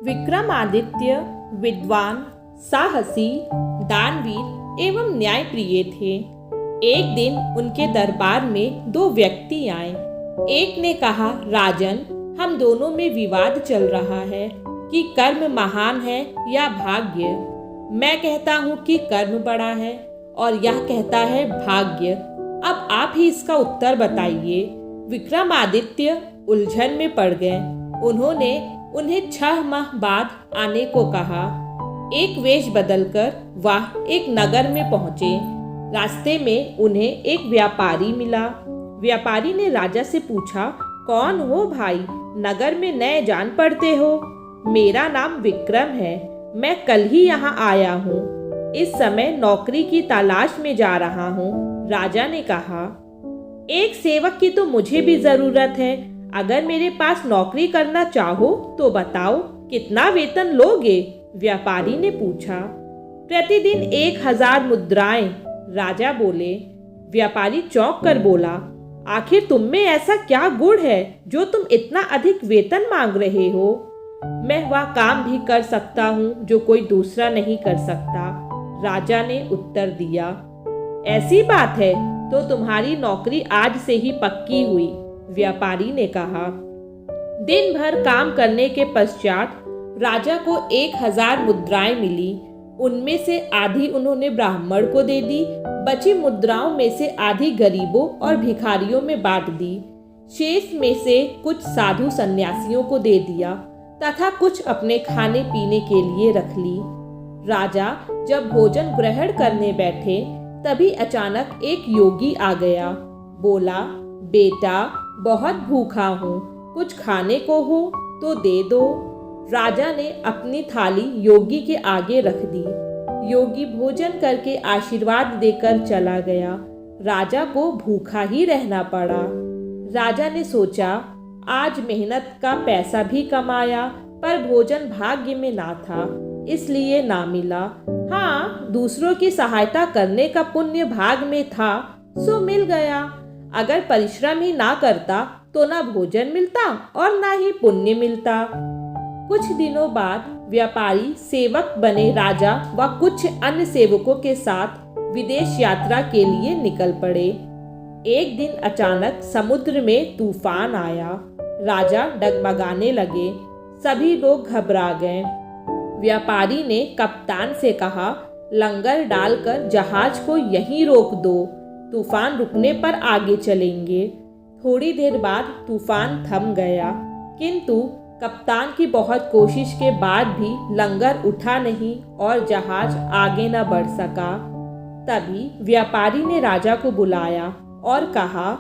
विक्रमादित्य विद्वान, साहसी, दानवीर एवं न्यायप्रिय थे। एक दिन उनके दरबार में दो व्यक्ति आए। एक ने कहा, राजन, हम दोनों में विवाद चल रहा है कि कर्म महान है या भाग्य। मैं कहता हूँ कि कर्म बड़ा है और यह कहता है भाग्य। अब आप ही इसका उत्तर बताइए। विक्रमादित्य उलझन में पड़ गए। उन्होंने उन्हें 6 माह बाद आने को कहा। एक वेश बदलकर वह एक नगर में पहुंचे। रास्ते में उन्हें एक व्यापारी मिला। व्यापारी ने राजा से पूछा, कौन हो भाई, नगर में नए जान पड़ते हो? मेरा नाम विक्रम है, मैं कल ही यहाँ आया हूँ। इस समय नौकरी की तलाश में जा रहा हूँ। राजा ने कहा, एक सेवक की तो मुझे भी जरूरत है। अगर मेरे पास नौकरी करना चाहो तो बताओ, कितना वेतन लोगे? व्यापारी ने पूछा। प्रतिदिन 1000 मुद्राएं, राजा बोले। व्यापारी चौंक कर बोला, आखिर तुम में ऐसा क्या गुण है जो तुम इतना अधिक वेतन मांग रहे हो? मैं वह काम भी कर सकता हूँ जो कोई दूसरा नहीं कर सकता, राजा ने उत्तर दिया। ऐसी बात है तो तुम्हारी नौकरी आज से ही पक्की हुई, व्यापारी ने कहा। दिन भर काम करने के पश्चात राजा को 1000 मुद्राएं मिली। उनमें से आधी उन्होंने ब्राह्मण को दे दी। बची मुद्राओं में से आधी गरीबों और भिखारियों में बांट दी। शेष में से कुछ साधु सन्यासियों को दे दिया तथा कुछ अपने खाने पीने के लिए रख ली। राजा जब भोजन ग्रहण करने बैठे तभी अचानक एक योगी आ गया। बोला, बेटा, बहुत भूखा हूँ, कुछ खाने को हो तो दे दो। राजा ने अपनी थाली योगी के आगे रख दी। योगी भोजन करके आशीर्वाद देकर चला गया। राजा को भूखा ही रहना पड़ा। राजा ने सोचा, आज मेहनत का पैसा भी कमाया पर भोजन भाग्य में ना था, इसलिए ना मिला। हाँ, दूसरों की सहायता करने का पुण्य भाग में था, सो मिल गया। अगर परिश्रम ही ना करता तो ना भोजन मिलता और ना ही पुण्य मिलता। कुछ दिनों बाद व्यापारी सेवक बने राजा व कुछ अन्य सेवकों के साथ विदेश यात्रा के लिए निकल पड़े। एक दिन अचानक समुद्र में तूफान आया। राजा डगमगाने लगे। सभी लोग घबरा गए। व्यापारी ने कप्तान से कहा, लंगर डालकर जहाज को यहीं रोक दो, तूफान रुकने पर आगे चलेंगे। थोड़ी देर बाद तूफान थम गया, किंतु कप्तान की बहुत कोशिश के बाद भी लंगर उठा नहीं और जहाज आगे न बढ़ सका। तभी व्यापारी ने राजा को बुलाया और कहा,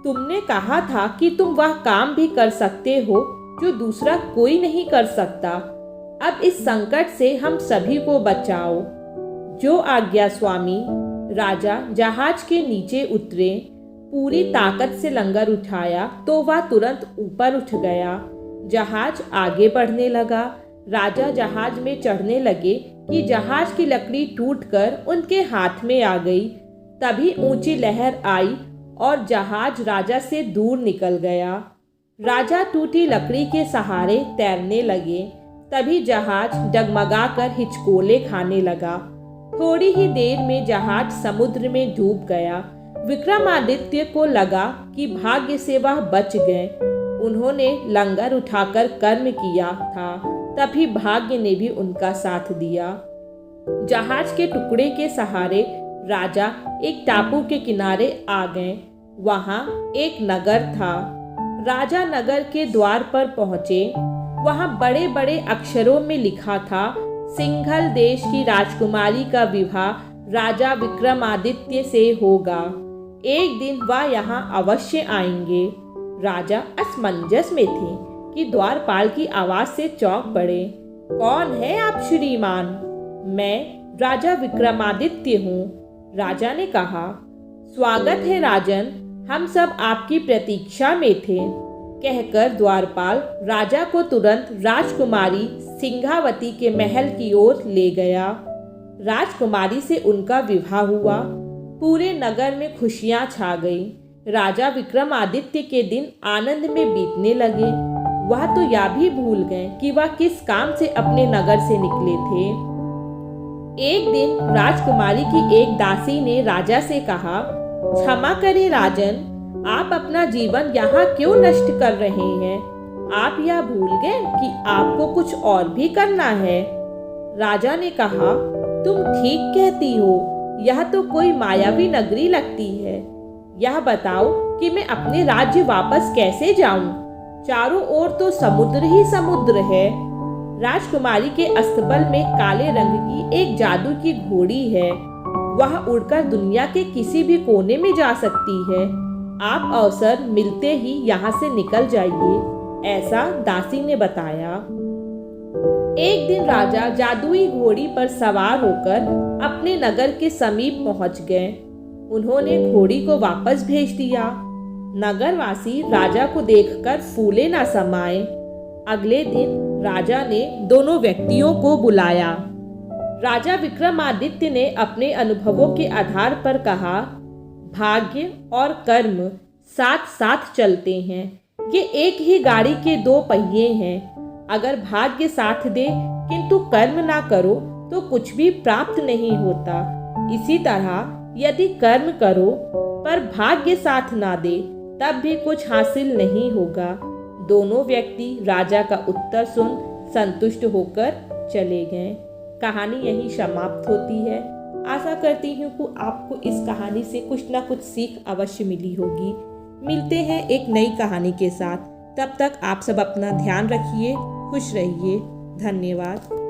तुमने कहा था कि तुम वह काम भी कर सकते हो जो दूसरा कोई नहीं कर सकता। अब इस संकट से हम सभी को बचाओ। जो आज्ञा स्वामी। राजा जहाज के नीचे उतरे। पूरी ताकत से लंगर उठाया तो वह तुरंत ऊपर उठ गया। जहाज आगे बढ़ने लगा। राजा जहाज में चढ़ने लगे कि जहाज की लकड़ी टूटकर उनके हाथ में आ गई। तभी ऊंची लहर आई और जहाज राजा से दूर निकल गया। राजा टूटी लकड़ी के सहारे तैरने लगे। तभी जहाज डगमगाकर हिचकोले खाने लगा। थोड़ी ही देर में जहाज समुद्र में डूब गया। विक्रमादित्य को लगा कि भाग्य से वह बच गए। उन्होंने लंगर उठाकर कर्म किया था, तभी भाग्य ने भी उनका साथ दिया। जहाज के टुकड़े के सहारे राजा एक टापू के किनारे आ गए। वहां एक नगर था। राजा नगर के द्वार पर पहुंचे। वहां बड़े बड़े अक्षरों में लिखा था, सिंघल देश की राजकुमारी का विवाह राजा विक्रमादित्य से होगा। एक दिन वह यहाँ अवश्य आएंगे। राजा असमंजस में थे कि द्वारपाल की आवाज से चौंक पड़े। कौन है आप श्रीमान? मैं राजा विक्रमादित्य हूँ, राजा ने कहा। स्वागत है राजन, हम सब आपकी प्रतीक्षा में थे, कहकर द्वारपाल राजा को तुरंत राजकुमारी सिंघावती के महल की ओर ले गया। राजकुमारी से उनका विवाह हुआ। पूरे नगर में खुशियां छा गई। राजा विक्रमादित्य के दिन आनंद में बीतने लगे। वह तो यह भी भूल गए कि वह किस काम से अपने नगर से निकले थे। एक दिन राजकुमारी की एक दासी ने राजा से कहा, क्षमा करें राजन, आप अपना जीवन यहाँ क्यों नष्ट कर रहे हैं? आप यह भूल गए कि आपको कुछ और भी करना है। राजा ने कहा, तुम ठीक कहती हो, यह तो कोई मायावी नगरी लगती है। यह बताओ कि मैं अपने राज्य वापस कैसे जाऊं? चारों ओर तो समुद्र ही समुद्र है। राजकुमारी के अस्तबल में काले रंग की एक जादू की घोड़ी है। वह उड़कर दुनिया के किसी भी कोने में जा सकती है। आप अवसर मिलते ही यहाँ से निकल जाइए, ऐसा दासी ने बताया। एक दिन राजा जादुई घोड़ी पर सवार होकर अपने नगर के समीप पहुंच गए। उन्होंने घोड़ी को वापस भेज दिया। नगरवासी राजा को देखकर फूले न समाये। अगले दिन राजा ने दोनों व्यक्तियों को बुलाया। राजा विक्रमादित्य ने अपने अनुभवों के आधार पर कहा, भाग्य और कर्म साथ साथ चलते हैं। ये एक ही गाड़ी के दो पहिए हैं। अगर भाग्य साथ दे किंतु कर्म ना करो तो कुछ भी प्राप्त नहीं होता। इसी तरह यदि कर्म करो पर भाग्य साथ ना दे तब भी कुछ हासिल नहीं होगा। दोनों व्यक्ति राजा का उत्तर सुन संतुष्ट होकर चले गए। कहानी यहीं समाप्त होती है। आशा करती हूँ कि आपको इस कहानी से कुछ ना कुछ सीख अवश्य मिली होगी। मिलते हैं एक नई कहानी के साथ। तब तक आप सब अपना ध्यान रखिए, खुश रहिए। धन्यवाद।